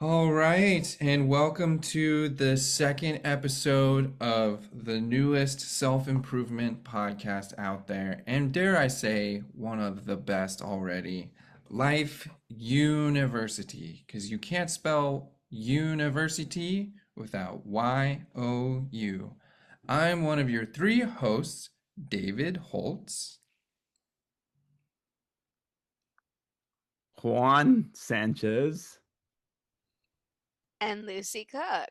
All right, and welcome to the second episode of the newest self-improvement podcast out there, and dare I say, one of the best already, Life University, because you can't spell university without Y-O-U. I'm one of your three hosts, David Holtz. Juan Sanchez. And Lucy Cook.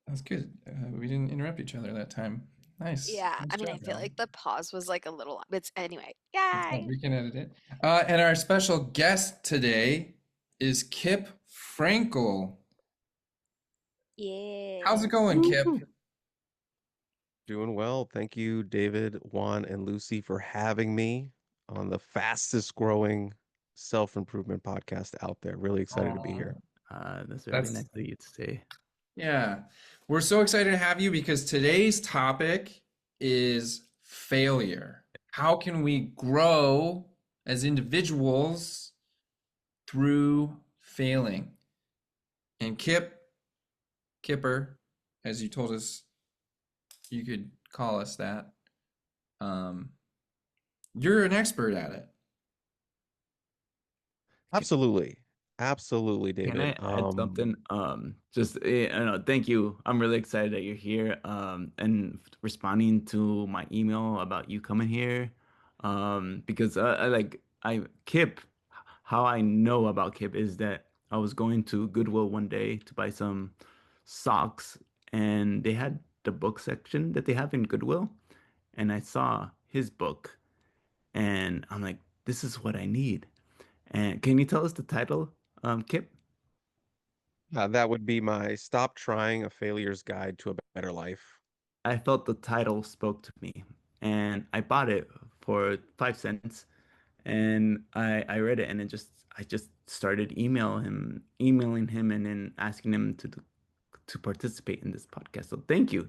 That's good. We didn't interrupt each other that time. Nice. Yeah, Nice I mean, job, I feel y'all. like the pause was like a little, but anyway, It's fine. yay! We can edit it. And our special guest today is Kip Frankel. How's it Yeah. going, Kip? Woo. Doing well. Thank you, David, Juan, and Lucy, for having me on the fastest growing self-improvement podcast out there. Really excited to be Oh, here. That's very that's nice of you to say. yeah. We're so excited to have you because today's topic is failure. How can we grow as individuals through failing? And Kipper, as you told us you could call us that. Um, you're an expert at it. Can, Absolutely. Absolutely, can I David. add something? I don't know, thank you. I'm really excited that you're here. And responding to my email about you coming here. Because Kip. How I know about Kip is that I was going to Goodwill one day to buy some socks, and they had the book section that they have in Goodwill, and I saw his book, and I'm like, this is what I need. And can you tell us the title, Kip? That would be my Stop Trying: A Failure's Guide to a Better Life. I felt the title spoke to me, and I bought it for 5 cents, and I read it, and I just started emailing him, and then asking him to participate in this podcast. So thank you,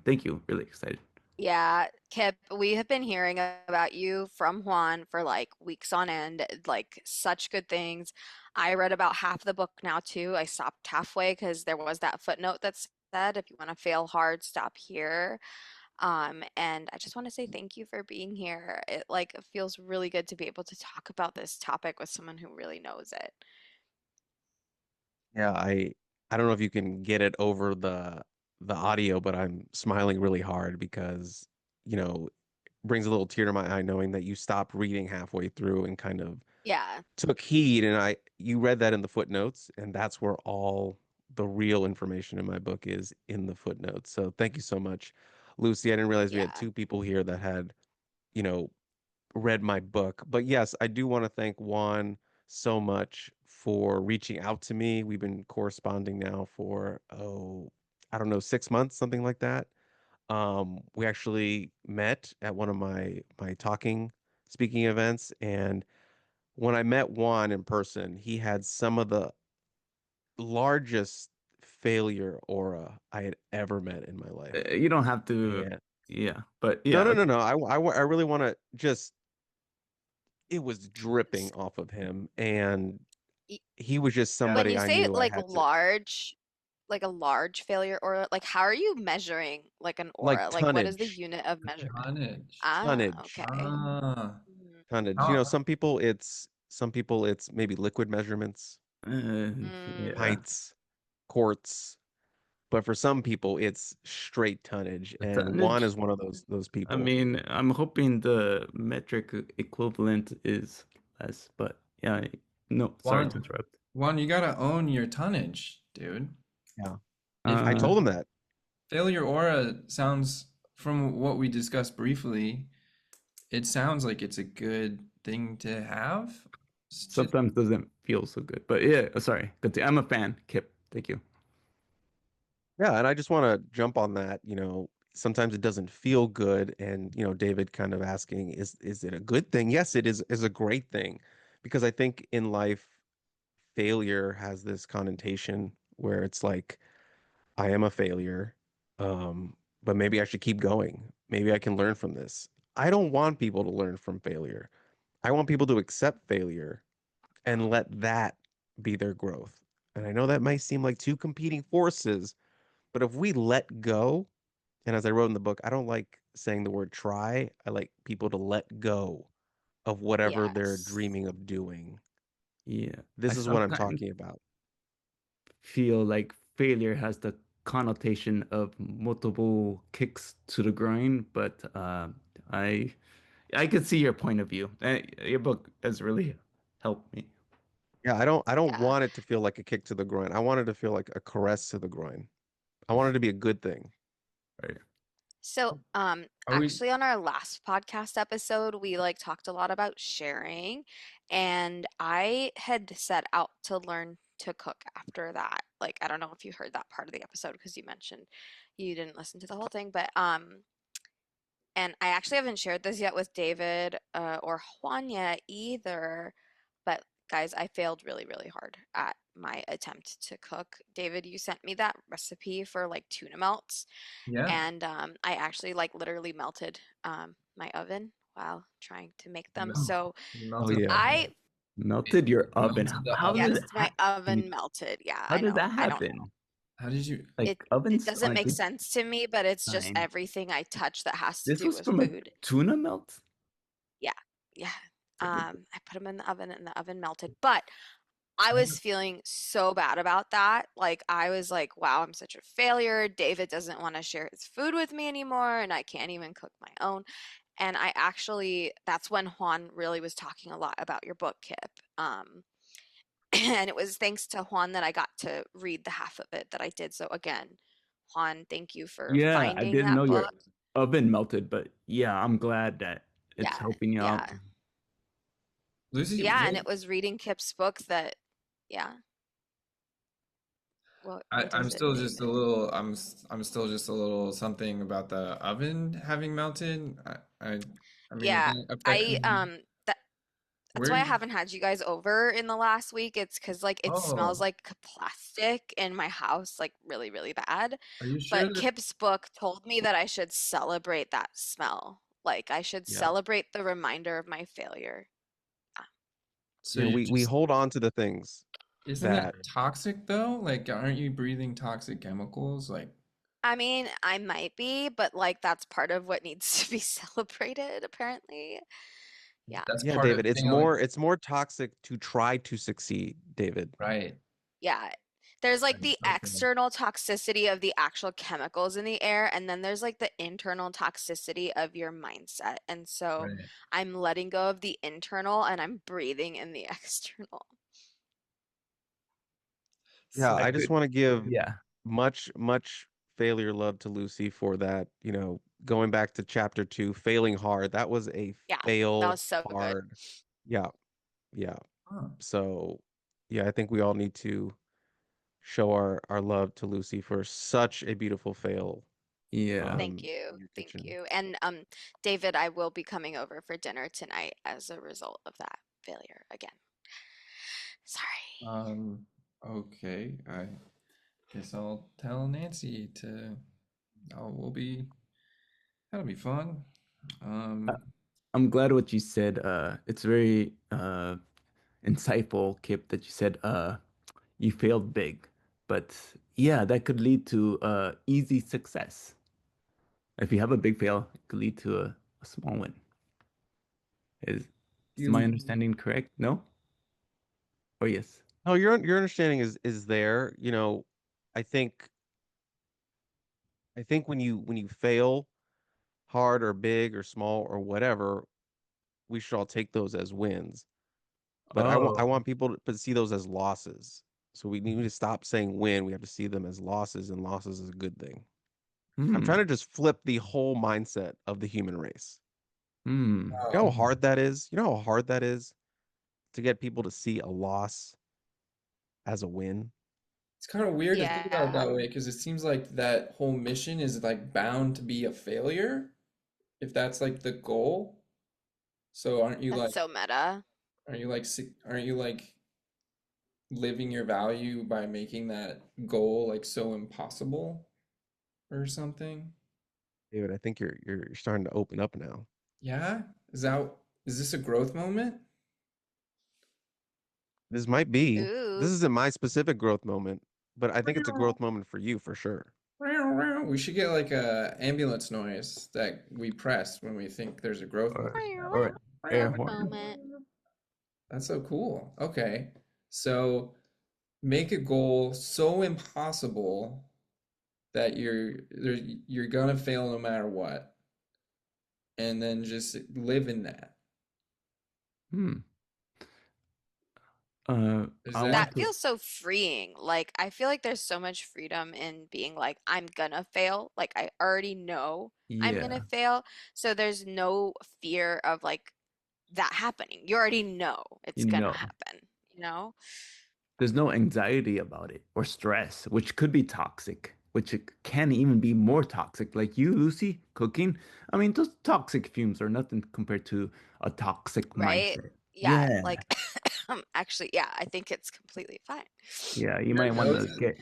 really excited. Yeah, Kip, we have been hearing about you from Juan for like weeks on end, like such good things. I read about half the book now too. I stopped halfway because there was that footnote that said if you want to fail hard, stop here. And I just want to say thank you for being here. It like feels really good to be able to talk about this topic with someone who really knows it. Yeah, I don't know if you can get it over the audio, but I'm smiling really hard because, you know, brings a little tear to my eye knowing that you stopped reading halfway through and kind of Yeah. took heed, and I you read that in the footnotes, and that's where all the real information in my book is, in the footnotes. So thank you so much, Lucy. I didn't realize we had Yeah. two people here that had, you know, read my book. But yes, I do want to thank Juan so much for reaching out to me. We've been corresponding now for, I don't know, 6 months, something like that. We actually met at one of my talking speaking events, and when I met Juan in person, he had some of the largest failure aura I had ever met in my life. You don't have to, And yeah, but no, yeah, no, no, okay. no. I really want to just, it was dripping S- off of him. And y- he was just Yeah. When somebody you I say knew I like had to, large, like a large failure aura, like how are you measuring like an like, aura? Like what is the tonnage, unit of measurement? Tonnage. Ah, tonnage, okay. Ah. Mm, tonnage. How, Some people it's maybe liquid measurements, mm, Yeah. pints, quarts. But for some people, it's straight tonnage, The and Juan tonnage. is one of those I people. mean, I'm hoping the metric equivalent is less, but yeah, no, sorry to Juan, interrupt. Juan, you gotta own your tonnage, dude. Yeah. If I Uh, told him that. failure aura sounds, from what we discussed briefly, it sounds like it's a good thing to have. It's just Sometimes doesn't feel so good, but yeah, sorry. Continue. I'm a fan, Kip. Thank you. Yeah, and I just want to jump on that. Sometimes it doesn't feel good, and David kind of asking, is it a good thing? Yes, it is a great thing, because I think in life, failure has this connotation where it's like, I am a failure, but maybe I should keep going. Maybe I can learn from this. I don't want people to learn from failure. I want people to accept failure and let that be their growth. And I know that might seem like two competing forces, but if we let go, and as I wrote in the book, I don't like saying the word try. I like people to let go of whatever they're Yes. dreaming of doing. Yeah, I This is what I'm sometimes talking about. feel like failure has the connotation of multiple kicks to the groin, but I I could see your point of view. Your book has really helped me. Yeah, I don't Yeah. want it to feel like a kick to the groin. I want it to feel like a caress to the groin. I want it to be a good thing. Right. So, Are we? actually on our last podcast episode, we like talked a lot about sharing, and I had set out to learn to cook after that. Like, I don't know if you heard that part of the episode because you mentioned you didn't listen to the whole thing, but and I actually haven't shared this yet with David or Juan yet either. But guys, I failed really, really hard at my attempt to cook. David, you sent me that recipe for like tuna melts, Yeah. and I actually like literally melted my oven while trying to make them. Melt, So Oh melted yeah. I, Melted your oven. melted the How oven. did yes, it my can you, oven melted. Yeah, how I did know. that I don't know. happen? How did you? It Like it ovens, doesn't like make we sense to me, but it's just fine. everything I touch that has to This do was with from a food. tuna melt? Yeah, yeah. It's like a, I put them in the oven and the oven melted. But I I was don't- feeling so bad about that. Like I was like, wow, I'm such a failure. David doesn't want to share his food with me anymore, and I can't even cook my own. And I actually, that's when Juan really was talking a lot about your book, Kip. And it was thanks to Juan that I got to read the half of it that I did. So again, Juan, thank you for yeah, I finding didn't know that your book. oven melted, but yeah, I'm glad that it's Yeah, helping you out. yeah, Lucy, yeah. And it was reading Kip's book that, yeah. What I'm is it, still just a David? little. I'm still just a little something about the oven having melted. I mean, is Yeah, that I affecting that's where? why I haven't had you guys over in the last week. It's because like it smells Oh, like plastic in my house, like really, really bad. are you sure But that? Kip's book told me that I should celebrate that smell. Like I should Yeah. celebrate the reminder of my failure. Yeah. So Yeah, you we just hold on to the things isn't that that toxic though? Like, aren't you breathing toxic chemicals? Like, I mean, I might be, but like that's part of what needs to be celebrated, apparently. Yeah. that's yeah, part of David, it's failing, more toxic to try to succeed, David. right? Yeah. There's like Right. the Okay. external toxicity of the actual chemicals in the air, and then there's like the internal toxicity of your mindset. And so Right. I'm letting go of the internal and I'm breathing in the external. Yeah, So, I I just could, want to give yeah, much failure love to Lucy for that, going back to chapter 2, failing hard. That was a Yeah, that fail was so good. hard. Yeah, yeah. huh. So, yeah, I think we all need to show our love to Lucy for such a beautiful fail yeah. Thank you. in your Thank kitchen. you. And David, I will be coming over for dinner tonight as a result of that failure again. Sorry. Um, okay. I guess I'll tell Nancy to. Oh, that'll be fun. I, Um, I'm glad what you said. It's very insightful, Kip, that you said you failed big. But yeah, that could lead to easy success. If you have a big fail, it could lead to a small win. Is my you understanding correct? No? Or yes? No, your understanding is there. I think I think when you fail hard or big or small or whatever, we should all take those as wins. But I want Oh, people to see those as losses. So we need to stop saying win. We have to see them as losses, and losses is a good thing. I'm trying hmm, to just flip the whole mindset of the human race. hmm. You know how oh, hard that is? You know how hard that is to get people to see a loss as a win? it's kind of weird to think about it Yeah, that way because it seems like that whole mission is like bound to be a failure if that's like the goal. So that's so meta. aren't you like living your value by making that goal like so impossible or something? David, I think you're starting to open up now. Yeah? Is that is this a growth moment? This might be. This Ooh. isn't my specific growth moment, but I think it's a growth moment for you for sure. We should get like a ambulance noise that we press when we think there's a growth or moment. or air horn. Moment. That's so cool. Okay. So make a goal so impossible that you're gonna fail no matter what, and then just live in that. Hmm. Is I that want That to. feels so freeing. Like, I feel like there's so much freedom in being like, I'm gonna fail. Like, I already know I'm gonna Yeah, fail. So there's no fear of like that happening. You already know you it's gonna know. happen, you know? There's no anxiety about it or stress, which could be toxic, which it can even be more toxic. Like you, Lucy, cooking. I mean, those toxic fumes are nothing compared to a toxic Right? mindset. Yeah, Yeah, like actually, yeah, I think it's completely fine. yeah, you your might want to nose is, get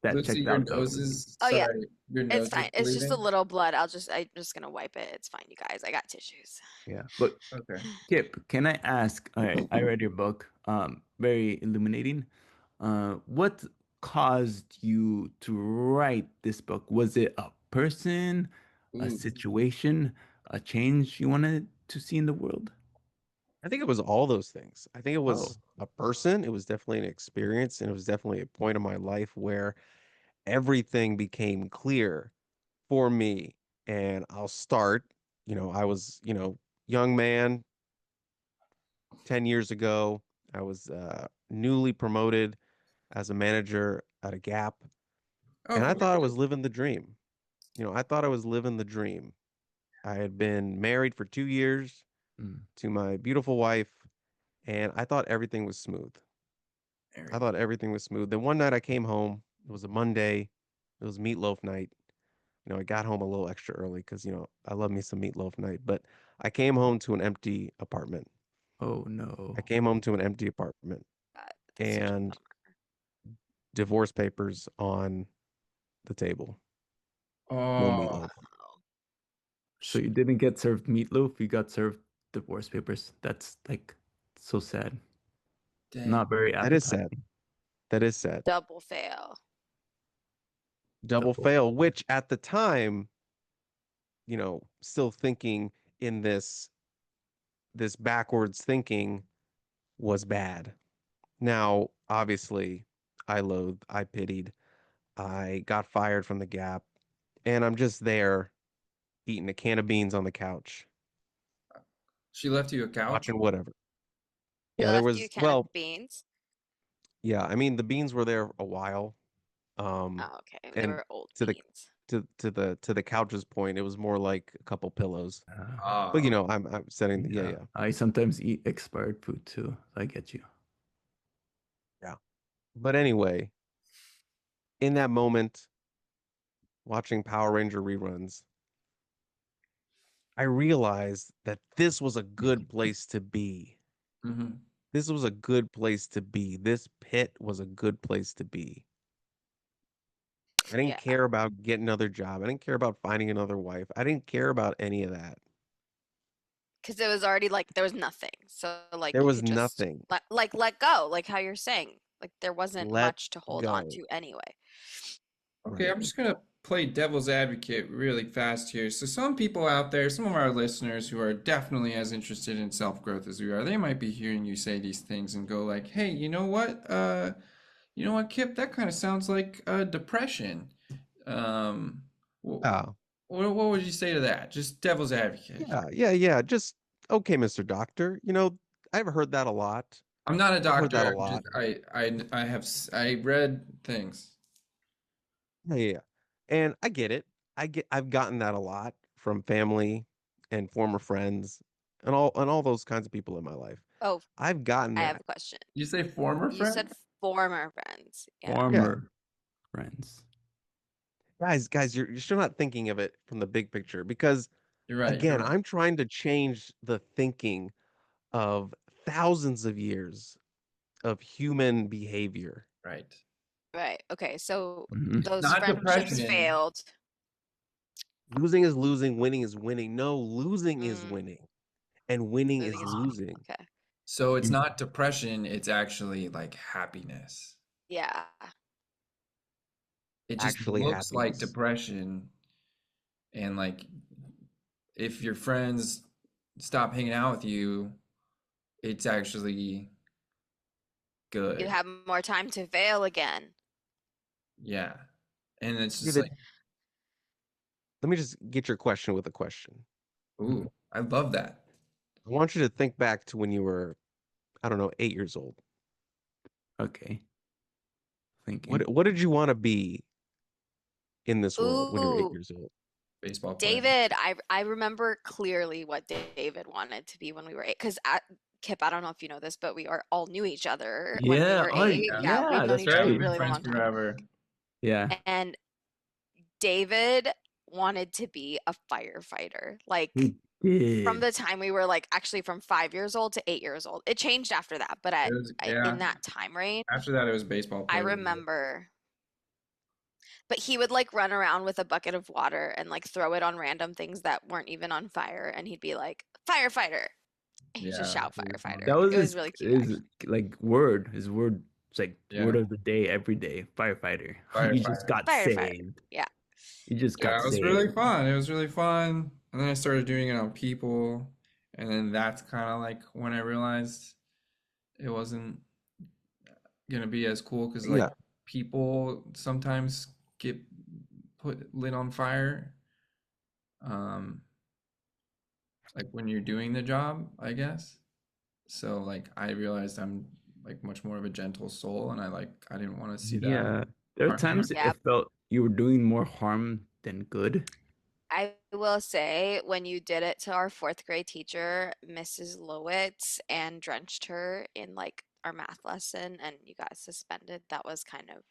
that Lucy, checked your out though. nose is, Oh yeah, sorry, your it's nose is fine. It's just a bleeding? little blood. I'm just gonna wipe it. It's fine, you guys. I got tissues. Yeah, but Okay. Kip, can I ask? All right, I read your book. Very illuminating. What caused you to write this book? Was it a person, a Ooh. situation, a change you wanted to see in the world? I think it was all those things. I think it Oh, was a person, it was definitely an experience, and it was definitely a point in my life where everything became clear for me. And I'll start, I was, young man 10 years ago. I was newly promoted as a manager at a Gap, Oh, and I thought I was congratulations. living the dream. I thought I was living the dream. I had been married for 2 years mm, to my beautiful wife, and I thought everything was smooth. I Very thought everything was smooth. Then one night I came home. It was a Monday. It was meatloaf night. I got home a little extra early because, I love me some meatloaf night. But I came home to an empty apartment. oh I no. came home to an empty apartment That's such a and bummer. divorce papers on the table. No Oh, meatloaf. So you didn't get served meatloaf, you got served divorce papers. That's like so sad. dang. Not very That is sad. appetizing. That is sad. Double fail. Double Double. fail, which at the time, still thinking in this backwards thinking was bad. Now, obviously, I loathed, I pitied, I got fired from the Gap, and I'm just there eating a can of beans on the couch, She left you a couch? watching whatever. He Yeah, there left you a was, can of well, beans. yeah, I mean the beans were there a while. Um, Oh, okay. They and were old to the beans. to the couch's point, it was more like a couple pillows. But Ah, okay. I'm setting the, yeah, Yeah, yeah, I sometimes eat expired food too. I get you. yeah. But anyway, in that moment, watching Power Ranger reruns, I realized that this was a good place to be. Hmm. This was a good place to be. This pit was a good place to be. I didn't Yeah, care about getting another job. I didn't care about finding another wife. I didn't care about any of that. because it was already like there was nothing. So like There you was could just nothing. let go, like how you're saying. Like there wasn't Let much to hold on go. to anyway. Okay, Right. I'm just gonna play devil's advocate really fast here. So some people out there, some of our listeners who are definitely as interested in self-growth as we are, they might be hearing you say these things and go like, "Hey, you know what? You know what, Kip? That kind of sounds like depression." Um, wh- Oh, what would you say to that? Just devil's advocate. yeah, yeah, yeah. Just okay, Mr. Doctor. I've heard that a lot. I'm not a I've heard that doctor. a I'm just lot. I read things. Yeah, yeah, yeah. And I get it. I've gotten that a lot from family and former friends and all those kinds of people in my life. Oh, I've gotten I have that. a question. You say former You friend? said former friends. Yeah. Yeah. Former friends. Guys, you're still not thinking of it from the big picture because You're right. You're again, right. I'm trying to change the thinking of thousands of years of human behavior. Right. Right. Okay. So Hmm. It's those not friendships depression. failed. Losing is losing, winning is winning. No, losing is Mm, winning, and winning moving is is winning. losing. Okay. So it's You not depression, it's actually like happiness. Yeah. It just Actually looks like happiness. depression, and like if your friends stop hanging out with you, it's actually You good. have more time to fail again. Yeah. And it's just David, like, let me just get your question with a question. ooh, I love that. I want you to think back to when you were, I don't know, 8 years old. okay? Thinking. What did you want to be in this world when you were eight Ooh, years old? Baseball player. David, I remember clearly what David wanted to be when we were 8. Because Kip, I don't know if you know this, but we all knew each other when we Yeah. were Oh, 8. Yeah. Yeah, we've yeah. known That's each Yeah, other a we've right. been really friends long time. forever. Yeah. And David wanted to be a firefighter. Like He from did. the time we were like actually from 5 years old to 8 years old. It changed after that, but It was, in yeah. that time range, After that, it was baseball I player. remember. But he would like run around with a bucket of water and like throw it on random things that weren't even on fire, and he'd be like, "Firefighter!" He'd just Yeah, shout really fun. "Firefighter." That was It was really cute, his actually. like word. His word. It's like word Yeah, of the day every day. Firefighter. You just firefighter. got Firefighter. saved. Yeah. You just Yeah, got it was really saved. fun. It was really fun. And then I started doing it on people. And then that's kind of like when I realized it wasn't gonna be as cool because like Yeah, people sometimes get put lit on fire. Um, like when you're doing the job, I guess. So like I realized I'm like much more of a gentle soul, and I didn't want to see that Yeah. There are harm. times Yeah. it felt you were doing more harm than good. I will say when you did it to our fourth grade teacher, Mrs. Lowitz, and drenched her in like our math lesson and you got suspended, that was kind of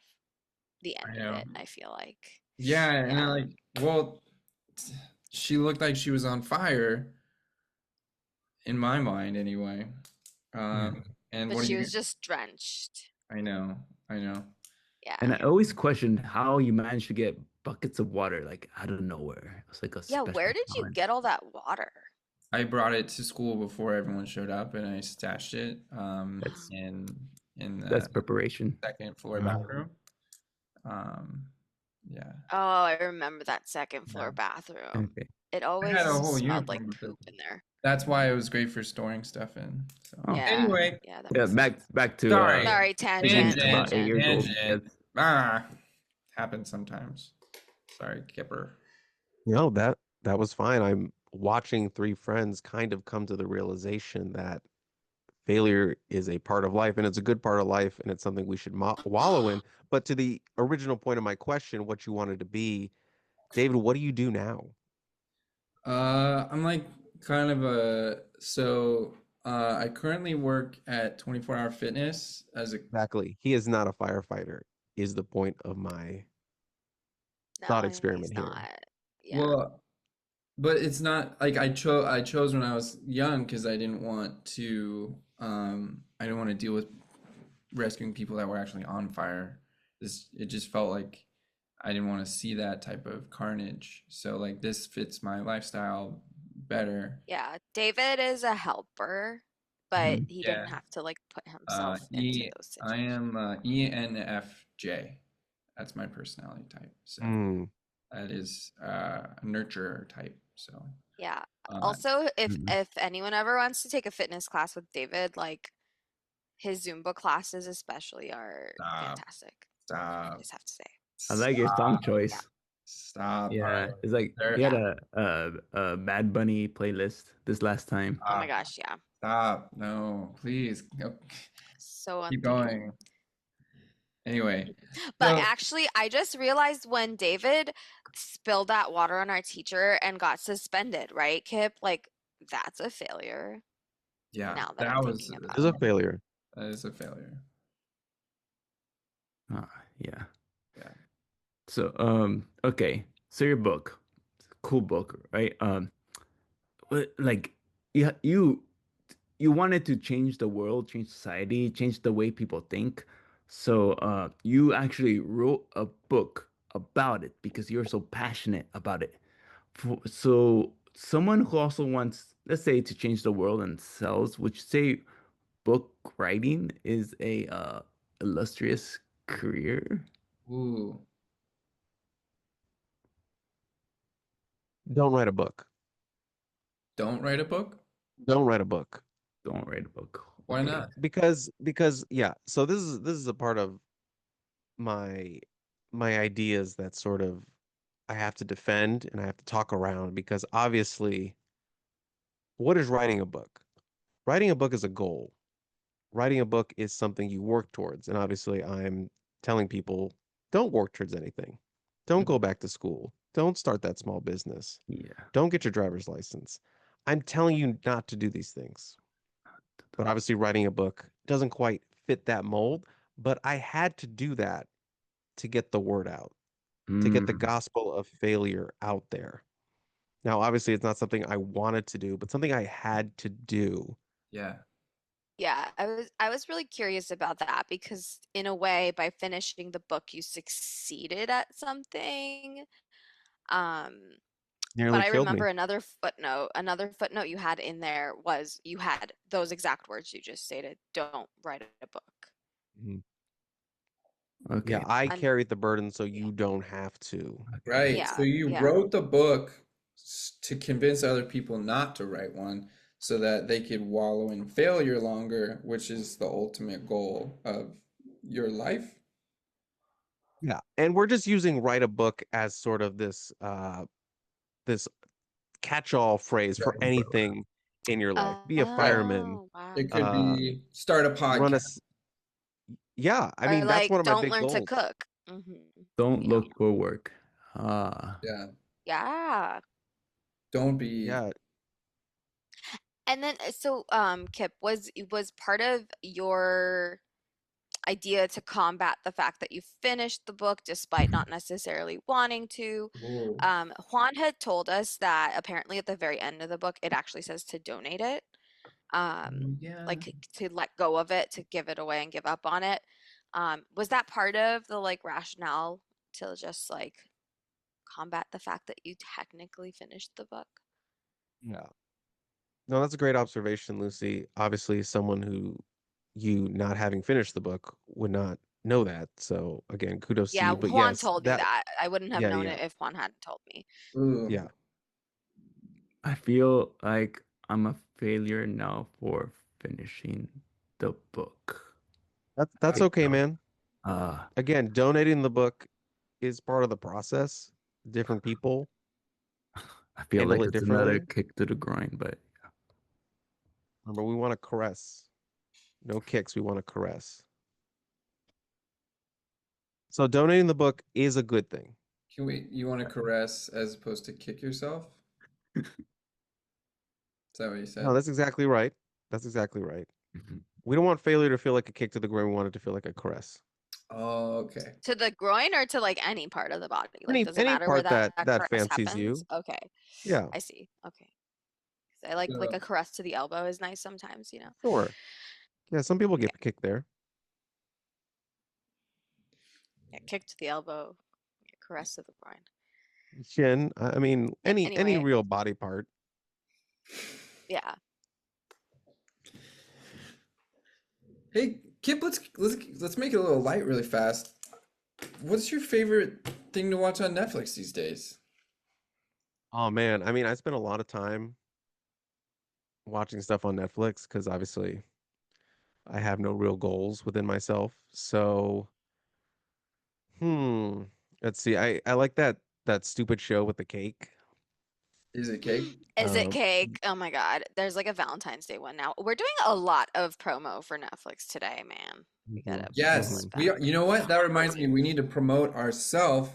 the I end of know. it, I feel like. Yeah, and I Yeah. like, well, she looked like she was on fire in my mind anyway. Yeah. And But what do she you, was just drenched. I know, I know. And Yeah. I always questioned how you managed to get buckets of water like out of nowhere. It's like a Yeah, where special did you talent. get all that water? I brought it to school before everyone showed up, and I stashed it That's in the that's preparation. second floor Uh, bathroom. Um, yeah, Oh, I remember that second yeah. floor bathroom. okay. It I had a always whole smelled like uniform because poop in there. that's why it was great for storing stuff in. So Oh. Yeah. anyway, Yeah, that Yeah, makes sense. back to sorry, Sorry, being tangent, about eight tangent. years old. Yes. tangent. Ah, happens sometimes. Sorry, Kipper. that was fine. I'm watching three friends kind of come to the realization that failure is a part of life and it's a good part of life and it's something we should wallow in. But to the original point of my question, what you wanted to be, David, what do you do now? I'm like kind of a so I currently work at 24 Hour Fitness as a Exactly. He is not a firefighter, is the point of my thought No, he's experiment here. not. Yeah. well, but it's not like I chose when I was young because I didn't want to deal with rescuing people that were actually on fire. It just felt like I didn't want to see that type of carnage. So like this fits my lifestyle better. Yeah. David is a helper, but Mhm. he Yeah. didn't have to like put himself into those I situations. am ENFJ. That's my personality type. So Mm, that is a nurturer type. So Yeah. uh, Also, if Mhm. if anyone ever wants to take a fitness class with David, like his Zumba classes especially are stop, fantastic. I stop, just have to say. I like your song stop, Yeah. choice. stop. All Yeah, right, it's like he there. had Yeah. a Bad Bunny playlist this last time. Oh my Stop, gosh, yeah. stop. No, please. Go, So on keep theme. going. Anyway, But so actually, I just realized when David spilled that water on our teacher and got suspended, right, Kip? Like, that's a failure yeah, now that I'm that was thinking about is a it. failure. that is a failure. Yeah. Yeah. So okay. So your book, cool book, right? Like you wanted to change the world, change society, change the way people think. So you actually wrote a book about it because you're so passionate about it. So someone who also wants, let's say, to change the world and sells, would you say book writing is a illustrious career. Ooh, Don't write a book. don't write a book? Don't write a book. Don't write a book. Why Okay. not? Because yeah, so this is a part of my my ideas that sort of I have to defend and I have to talk around because obviously, what is writing a book? Writing a book is a goal. Writing a book is something you work towards. And obviously, I'm telling people don't work towards anything. Don't go back to school. Don't start that small business. Yeah. Don't get your driver's license. I'm telling you not to do these things. But obviously, writing a book doesn't quite fit that mold. But I had to do that to get the word out, to get the Mm, gospel of failure out there. Now, obviously, it's not something I wanted to do, but something I had to do. Yeah. Yeah, I was really curious about that because in a way, by finishing the book, you succeeded at something. Um, but Nearly I killed remember me. another footnote you had in there was you had those exact words you just stated, don't write a book. Mhm. Yeah, okay. I And carried the burden so yeah, you don't have to. Okay. Right. So yeah, you yeah. wrote the book to convince other people not to write one so that they could wallow in failure longer, which is the ultimate goal of your life. Yeah. And we're just using write a book as sort of this catch-all phrase The for umbrella. anything in your life. Be a Right. fireman, Oh, wow. It could uh be start a run a podcast. yeah, I Or mean that's one like, of my don't big learn to goals. cook. Don't Yeah, look for work. Ah, Yeah. yeah. Don't be. Yeah. And then, so, Kip, was part of your idea to combat the fact that you finished the book despite not necessarily wanting to. Ooh. Juan had told us that apparently at the very end of the book, it actually says to donate it, Yeah. like to let go of it, to give it away and give up on it. Was that part of the like rationale to just like combat the fact that you technically finished the book? Yeah. No, that's a great observation, Lucy. Obviously, someone who you not having finished the book would not know that. So again, kudos to Yeah, you. But Juan yes, told me that that. I wouldn't have yeah, known yeah, it if Juan hadn't told me. Ooh. yeah. I feel like I'm a failure now for finishing the book. That's Right okay, now. man. Uh, Again, donating the book is part of the process. Different people I feel handle like it it's another differently. kick to the groin, but Remember, we want to caress. No kicks, we want to caress. So donating the book is a good thing. You want to caress as opposed to kick yourself? Is that what you No, said? that's exactly right. That's exactly right. We don't want failure to feel like a kick to the groin. We want it to feel like a caress. Oh, okay. To the groin or to like any part of the body? Like, does it Any matter where part that, that that that caress fancies happens? you. Okay, Yeah, I see. Okay. 'Cause I like So, a caress to the elbow is nice sometimes, you know. sure. Yeah, some people Okay. get kicked there. Yeah, kick to the elbow, yeah, caress to the groin. Chin. I mean, any Anyway, real body part. yeah. hey, Kip, let's make it a little light really fast. What's your favorite thing to watch on Netflix these days? Oh man, I mean, I spend a lot of time watching stuff on Netflix because obviously I have no real goals within myself. So, hmm, let's see. I like that stupid show with the cake. Is it cake? Is it Um, cake? Oh my God. There's like a Valentine's Day one now. We're doing a lot of promo for Netflix today, man. We mhm, gotta Yes, promote mhm. we them. are. You know what? That reminds me, we need to promote ourselves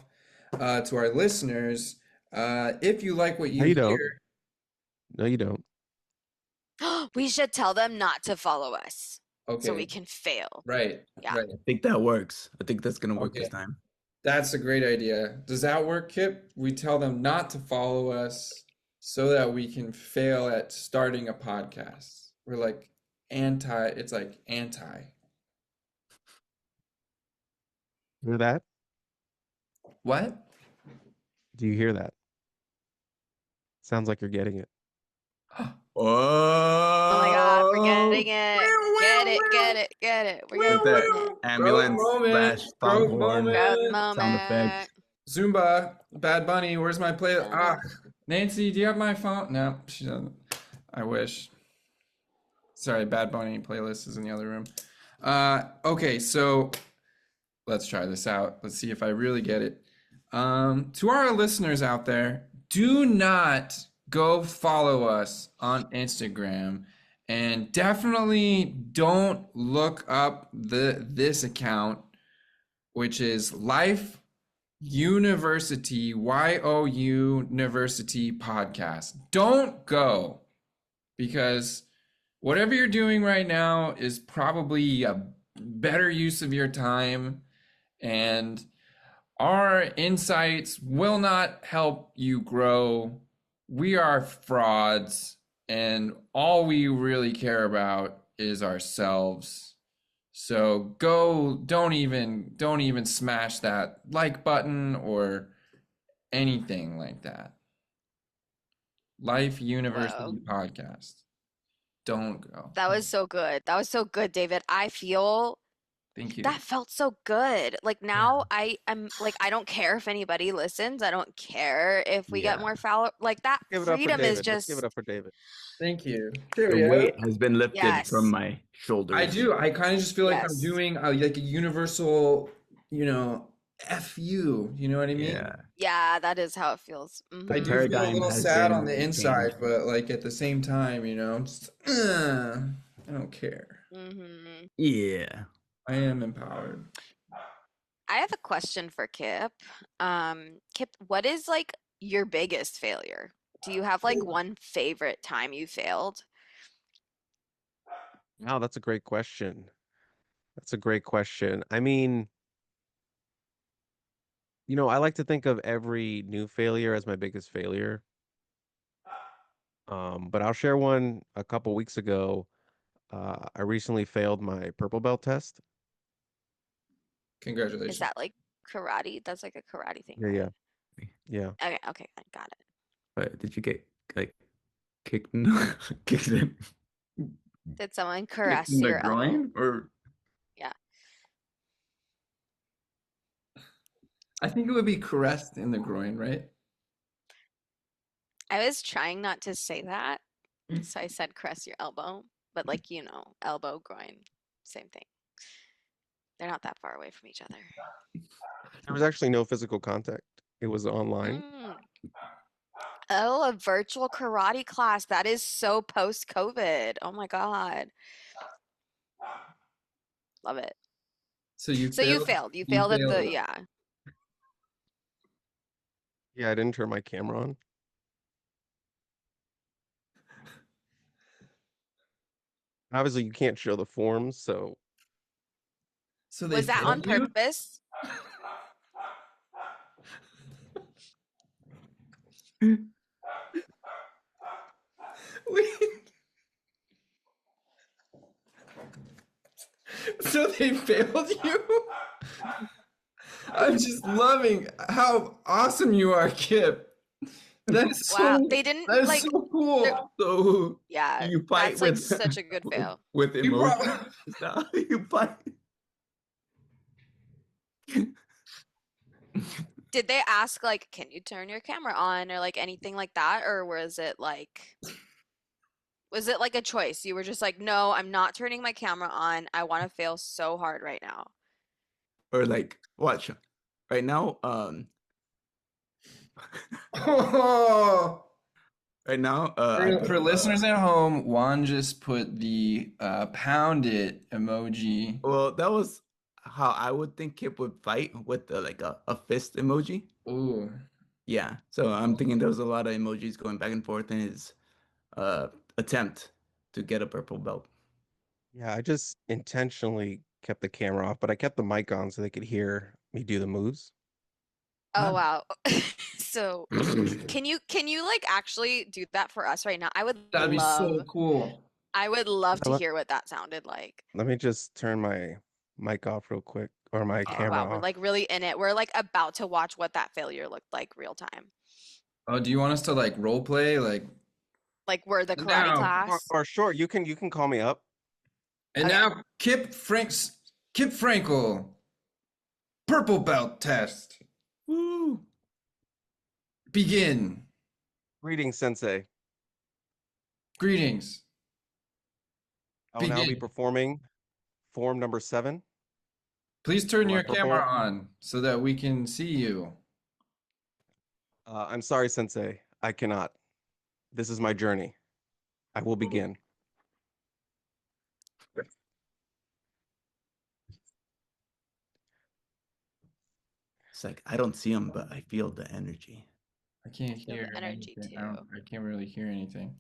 to our listeners. If you like what No, you you don't. hear, No, you don't. We should tell them not to follow us so we okay, can fail. right, Yeah. right, I think that works. I think that's gonna work this okay. time. That's a great idea. Does that work, Kip? We tell them not to follow us so that we can fail at starting a podcast. We're like it's like anti. Hear that? What? Do you hear that? Sounds like you're getting it. Oh my God. We're getting it. Get it, get it, get it. We're With getting that it. ambulance slash Growth foghorn Growth moment. sound effect. moment. Zumba, Bad Bunny, where's my play? Ah, Dun-dun. Nancy, do you have my phone? No, she doesn't. I wish. Sorry, Bad Bunny playlist is in the other room. Okay, so let's try this out. Let's see if I really get it. To our listeners out there, do not go follow us on Instagram, and definitely don't look up this account, which is Life University, University podcast. Don't go, because whatever you're doing right now is probably a better use of your time, and our insights will not help you grow. We are frauds, and all we really care about is ourselves. So don't even smash that like button or anything like that. Life Whoa. University podcast. Don't go. That was so good. That was so good, David. I feel Thank you. that felt so good. Like now I'm like I don't care if anybody listens. I don't care if we get Yeah. more follow. Like that Give it up for freedom is David. Let's give it just up for David. Thank you. The Cheerio. weight has been lifted from yes. my shoulders. I do. I kind of just feel like I'm Yes. doing like a universal, F you. You know what I mean? Yeah. Yeah, that is how it feels. The I Mhm. do feel a paradigm little has sad been on the inside, changed. but like at the same time, just, I don't care. Mhm. Yeah. I am empowered. I have a question for Kip. Kip, what is like your biggest failure? Do you have like one favorite time you failed? Wow, that's a great question. That's a great question. I mean, I like to think of every new failure as my biggest failure. But I'll share one a couple weeks ago. I recently failed my purple belt test. Is Congratulations. that like karate? That's like a karate thing, Yeah, right? yeah. Okay, okay, I got it. But did you get like kicked in the, Did someone kicked caress in the your elbow? groin or Yeah. I think it would be caressed in the groin, right? I was trying not to say that, so I said caress your elbow, but like, elbow, groin, same thing. They're not that far away from each other. There was actually no physical contact. It was online. Mm. Oh, a virtual karate class. That is so post-COVID. Oh my God. Love it. So you So you failed. failed. You You failed at failed the, it. yeah. Yeah, I didn't turn my camera on. Obviously, you can't show the forms, so So they Was that on failed you? purpose? So they failed you? I'm just loving how awesome you are, Kip. That is Wow. so They didn't that is like, so they're- cool. so yeah, you fight that's like with such a good fail. with You emotion? brought- Is that how you fight? Did they ask like, can you turn your camera on or like anything like that? Or was it like a choice? You were just like, no, I'm not turning my camera on. I want to fail so hard right now. Or like watch right now, Oh. right now, I put For listeners at home, Juan just put the pound it emoji. well, that was how I would think Kip would fight with like a fist emoji. Ooh. Yeah, so I'm thinking there was a lot of emojis going back and forth in his uh attempt to get a purple belt. yeah, I just intentionally kept the camera off, but I kept the mic on so they could hear me do the moves. Oh Nice. wow. So can you like actually do that for us right now? That'd be so cool. I would love Yeah, to hear what that sounded like. let me just turn my mic off real quick, or my Okay, camera wow, we're off. like really in it. We're like about to watch what that failure looked like real time. Oh, do you want us to like role play? Like Like we're the And karate now, class. Or sure, you can call me up. and Okay. now, Kip Frankel, purple belt test. Woo! Begin. Greetings, Sensei. Greetings. I will now be Begin. performing form number 7 Please for turn my your camera purple. on so that we can see you. I'm sorry, Sensei. I cannot. This is my journey. I will begin. It's like I don't see him, but I feel the energy. I can't Feel hear the energy anything. too. I can't really hear anything.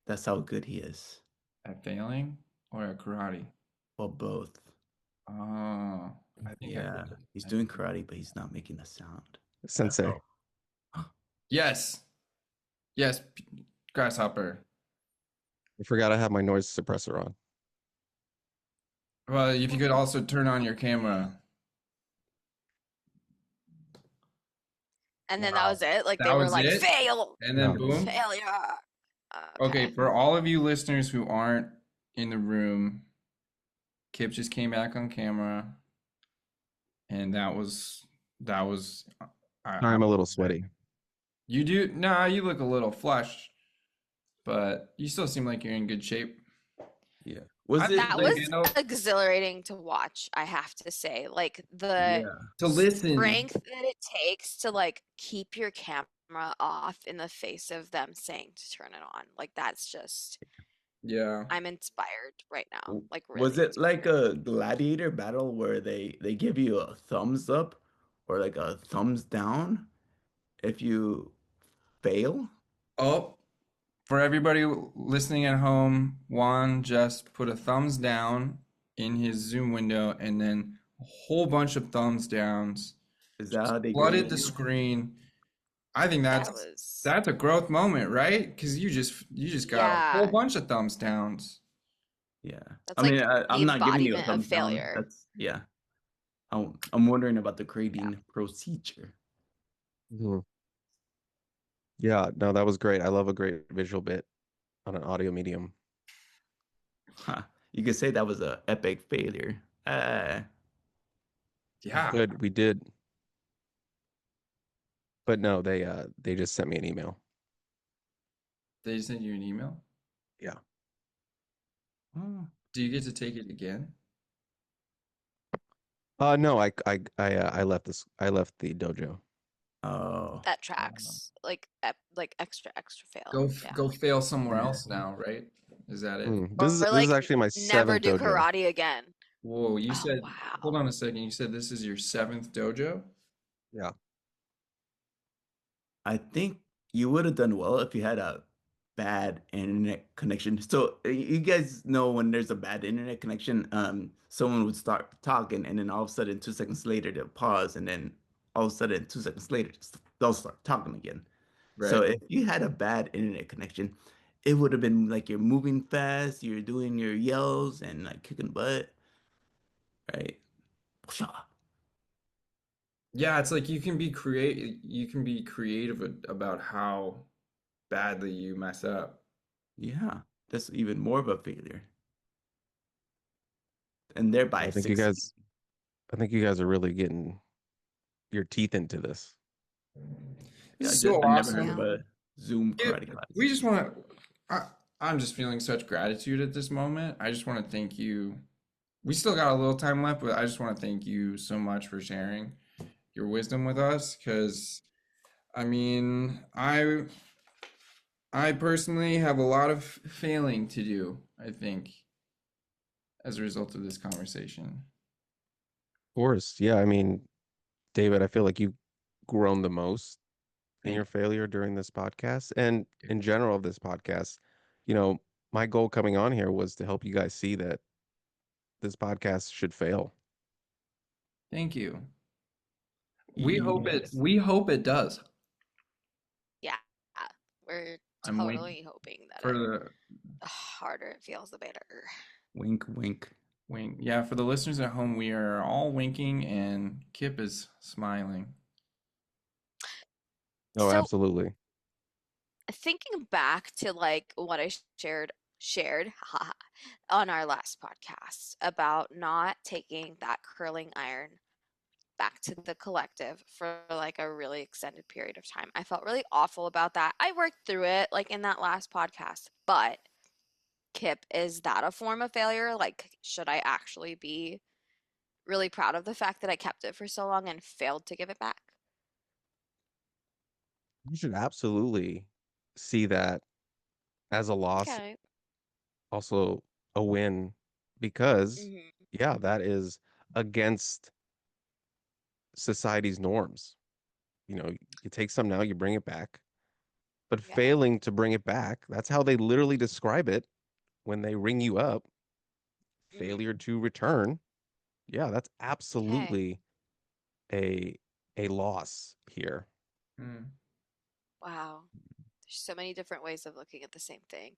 That's how good he is. At failing or at karate? Well, both. Oh, I think Yeah, he's I doing think- karate, but he's not making a sound. Sensei. Yes. Yes, grasshopper. I forgot I have my noise suppressor on. Well, if you could also turn on your camera. And then Wow. that was it. Like That they were was like, it? fail, And then No. boom. failure. Okay, for all of you listeners who aren't in the room, Kip just came back on camera, and that was. I'm a little sweaty. You do? Nah, you look a little flushed, but you still seem like you're in good shape. Yeah. I Was think it That they like was handle- exhilarating to watch, I have to say. Like the yeah? to listen. strength that it takes to like keep your camera off in the face of them saying to turn it on. Like that's just Yeah. I'm inspired right now. Like Was really it like inspired. a gladiator battle where they give you a thumbs up or like a thumbs down if you fail? Oh, for everybody listening at home, Juan just put a thumbs down in his Zoom window and then a whole bunch of thumbs downs. Is that how they Flooded grade the you? screen. I think That was that's a growth moment, right? Because you just got a whole yeah. bunch of thumbs downs. Yeah. That's I mean, like the I'm not giving you a embodiment of thumbs down. failure. That's yeah. I'm wondering about the Yeah. grading procedure. Mhm. Yeah, no, that was great. I love a great visual bit on an audio medium. Huh. You could say that was a epic failure. Yeah. Good, we did. But no, they just sent me an email. They sent you an email. Yeah. Oh, Do you get to take it again? No, I left I left the dojo. oh, That tracks. Like like extra fail. Go Yeah. go fail somewhere yeah. else now, right? Is that it? This Or is like actually my never 7th do dojo. karate again. Whoa, you Oh said, hold wow. on a second. You said this is your 7th dojo? Yeah. I think you would have done well if you had a bad internet connection. So you guys know when there's a bad internet connection, someone would start talking, and then all of a sudden, 2 seconds later, they'll pause, and then all of a sudden, 2 seconds later, they'll start talking again. So Right. if you had a bad internet connection, it would have been like you're moving fast, you're doing your yells and like kicking butt, right? Yeah, it's like you can be creative about how badly you mess up. Yeah, that's even more of a failure. And thereby I think you succeed. guys I think you guys are really getting your teeth into this. Yeah, So I never heard awesome. of a Zoom Yeah, karate class. we just want to, I'm just feeling such gratitude at this moment. I just want to thank you. We still got a little time left, but I just want to thank you so much for sharing your wisdom with us. Because, I mean, I personally have a lot of failing to do, I think, as a result of this conversation. Of course. Yeah, I mean, David, I feel like you've grown the most in Thank your failure during this podcast and in general of this podcast. You know, my goal coming on here was to help you guys see that this podcast should fail. Thank you. you. Yes. We hope it does. Yeah. We're I'm waiting totally hoping that for it the the harder it feels, the better. Wink, wink. wink. Yeah, for the listeners at home, we are all winking and Kip is smiling. Oh, So absolutely. thinking back to like what I shared haha, on our last podcast about not taking that curling iron back to the collective for like a really extended period of time. I felt really awful about that. I worked through it like in that last podcast, but Kip, is that a form of failure? Like, should I actually be really proud of the fact that I kept it for so long and failed to give it back? You should absolutely see that as a loss, Okay. also a win, because Hmm. yeah, that is against society's norms. You know, you take some now, you bring it back, but Yeah. failing to bring it back, that's how they literally describe it when they ring you up. Hmm. Failure to return. Yeah, that's Okay. absolutely a a loss here. Mm. Wow. There's so many different ways of looking at the same thing.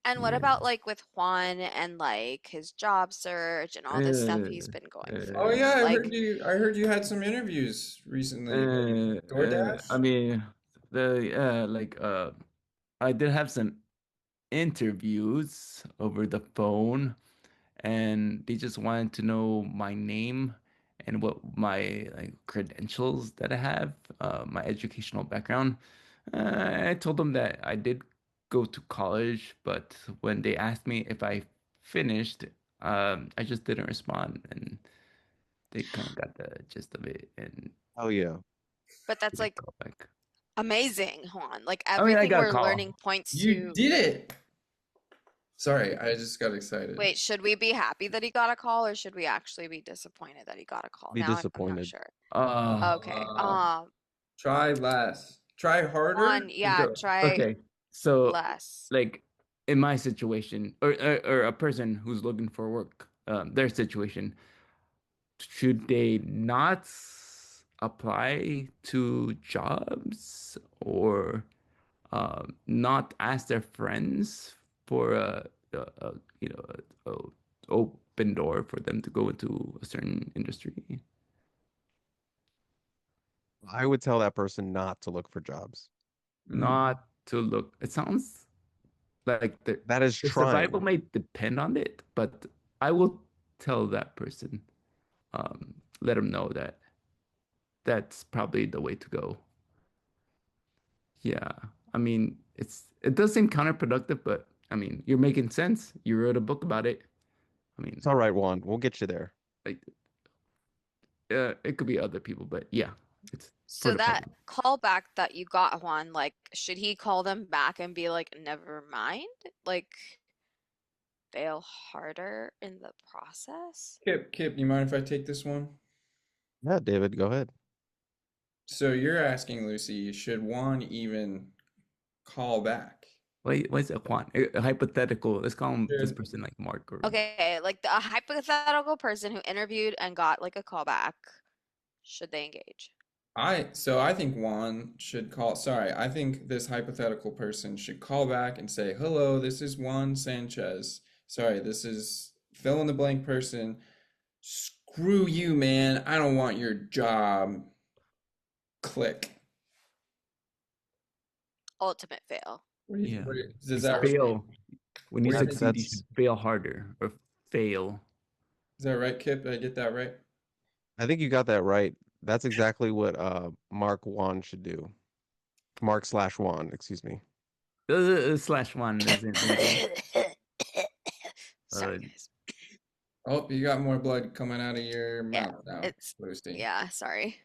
And what Yeah. about like with Juan and like his job search and all this stuff Uh, he's been going Oh through? yeah, uh, Like, I heard you had some interviews recently. Like I DoorDash? mean, I did have some interviews over the phone, and they just wanted to know my name and what my like credentials that I have, my educational background. I told them that I did go to college, but when they asked me if I finished, I just didn't respond, and they kind of got the gist of it, and Oh yeah. but they that's didn't like call back. amazing, Juan. Like I mean, I everything got a we're learning call. points You to, did it. Sorry, I just got excited. wait, should we be happy that he got a call or should we actually be disappointed that he got a call? Be Now I'm not disappointed. sure. Uh, Okay. Uh, try less. Try harder. Juan, yeah, so try okay, so less. like in my situation, or a person who's looking for work, their situation, should they not apply to jobs or not ask their friends for a you know a open door for them to go into a certain industry? I would tell that person not to look for jobs. Mm. Not to look. It sounds like That is the survival trying. may depend on it, but I will tell that person, let them know that that's probably the way to go. Yeah. I mean, it does seem counterproductive, but I mean, you're making sense. You wrote a book about it. I mean, It's all right, Juan. We'll get you there. like, it could be other people, but yeah, it's for So the that public. callback that you got, Juan, like, should he call them back and be like, never mind? Like, fail harder in the process? Kip, you mind if I take this one? Yeah, David, go ahead. So you're asking Lucy, should Juan even call back? Why is it Juan? A hypothetical. Let's call him this Should person like Mark or Okay, like a hypothetical person who interviewed and got like a callback, should they engage? I think Juan should call, sorry, I think this hypothetical person should call back and say, "Hello, this is Juan Sanchez. Sorry, this is fill in the blank person. Screw you, man. I don't want your job." Click. Ultimate fail. yeah. Does Like that Exactly. fail. When you what do you That's think? succeed, you should that's fail harder or fail. Is that right, Kip? Did I get that right? I think you got that right. That's exactly what Mark Juan should do. Mark/Juan, excuse me. Slash one isn't legal. Sorry, Uh, guys. Oh, you got more blood coming out of your Yeah, mouth now, it's Lucy. yeah, sorry.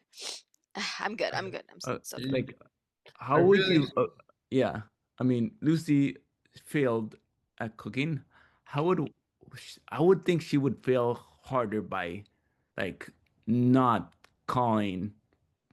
I'm good. I'm good. I'm so good. You- like I how would really you yeah, I mean, Lucy failed at cooking. How would I would think she would fail harder by like not calling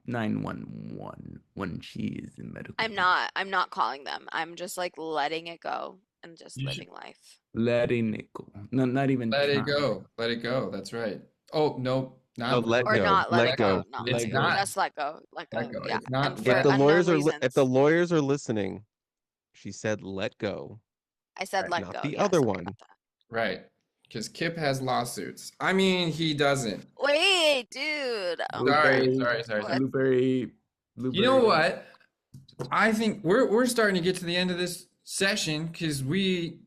911 when she is in medical I'm not calling them. I'm just like letting it go and just you should living life. letting it go, not even let it trying. go. Let it go. That's right. Oh, no, No, not let let it Or go. go. not let Let it Let go. go. go. Not It's let Let go. go. not Just let go. Let let go. go. Yeah. It's not And If for the let. unknown lawyers are if the reasons. lawyers are listening, she said let go, I said Right. let not go. the Yeah, other sorry one. about that. Right. Because Kip has lawsuits. I mean, he doesn't. Wait, dude. Sorry, Blueberry, sorry, sorry, sorry. What? blueberry, You know blueberry. what? I think we're starting to get to the end of this session because we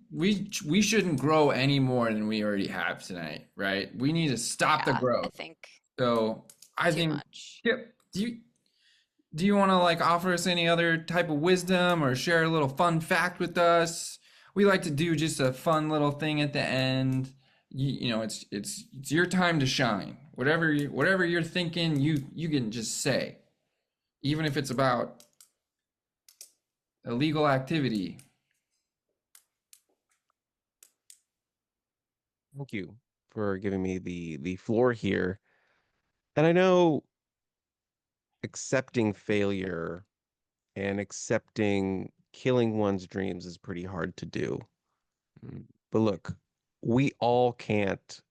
shouldn't grow any more than we already have tonight, right? We need to stop the Yeah, I growth. think So I too think, much. Kip, do you want to like offer us any other type of wisdom or share a little fun fact with us? We like to do just a fun little thing at the end. It's your time to shine. Whatever you're thinking, you can just say, even if it's about illegal activity. Thank you for giving me the floor here. And I know accepting failure and accepting killing one's dreams is pretty hard to do. Mm. But look, we all can't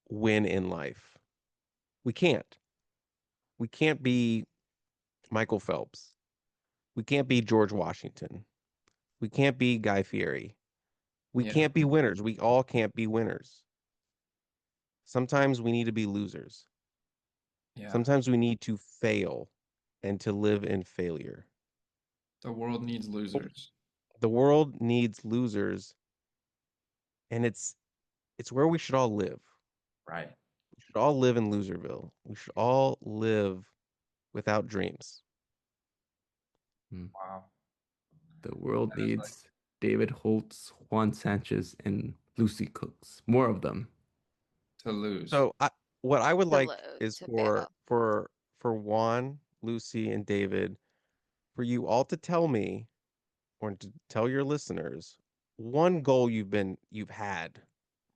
win in life. We can't. We can't be Michael Phelps. We can't be George Washington. We can't be Guy Fieri. We Yeah, can't be winners. We all can't be winners. Sometimes we need to be losers. yeah. Sometimes we need to fail and to live in failure. The world needs losers. The world needs losers, and it's where we should all live. Right. We should all live in Loserville. We should all live without dreams. Mm. Wow. The world That is like needs David Holtz, Juan Sanchez, and Lucy Cooks. More of them. to lose. So what I would To like lo is to for fail. Juan, Lucy, and David, for you all to tell me or to tell your listeners one goal you've had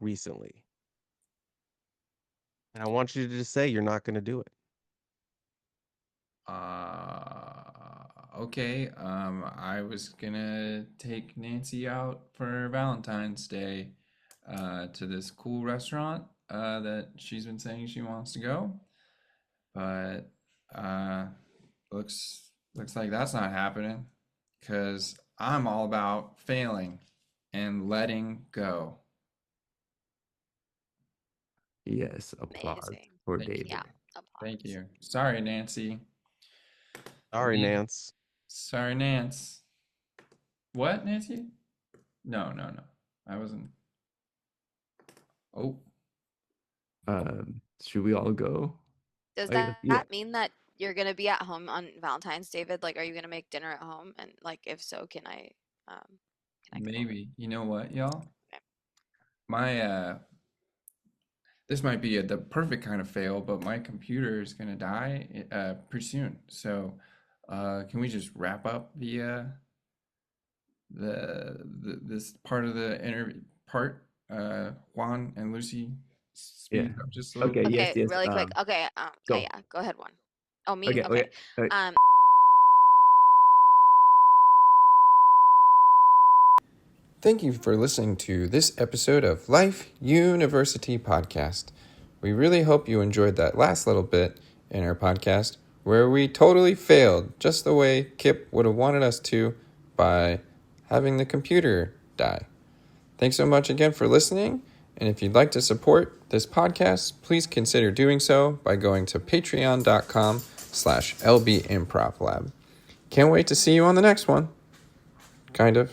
recently. And I want you to just say you're not going to do it. Okay. I was gonna take Nancy out for Valentine's Day, to this cool restaurant, that she's been saying she wants to go, but uh, looks like that's not happening, because I'm all about failing and letting go. Yes, applause Amazing. for Thank you. Yeah, David. Thank applause. you. Sorry, Nancy. Sorry, Man- Nance. Sorry, Nance. What, Nancy? No, no, no. I wasn't. Oh, Should we all go? Does I guess, that yeah. mean that you're gonna be at home on Valentine's, David? Like, are you gonna make dinner at home? And like, if so, can I come over? maybe. You know what, y'all? Okay. My this might be the perfect kind of fail, but my computer is gonna die pretty soon. So, can we just wrap up this part of the interview part? Juan and Lucy, Yeah. speed up just a little Okay, bit. yes, Okay, yes. really quick. Okay, okay, Go. yeah, go ahead, one. Oh, me? Okay, Okay. okay. Okay. Um, Thank you for listening to this episode of Life University Podcast. We really hope you enjoyed that last little bit in our podcast where we totally failed, just the way Kip would have wanted us to, by having the computer die. Thanks so much again for listening. And if you'd like to support this podcast, please consider doing so by going to patreon.com/LBImprovLab. Can't wait to see you on the next one. Kind of.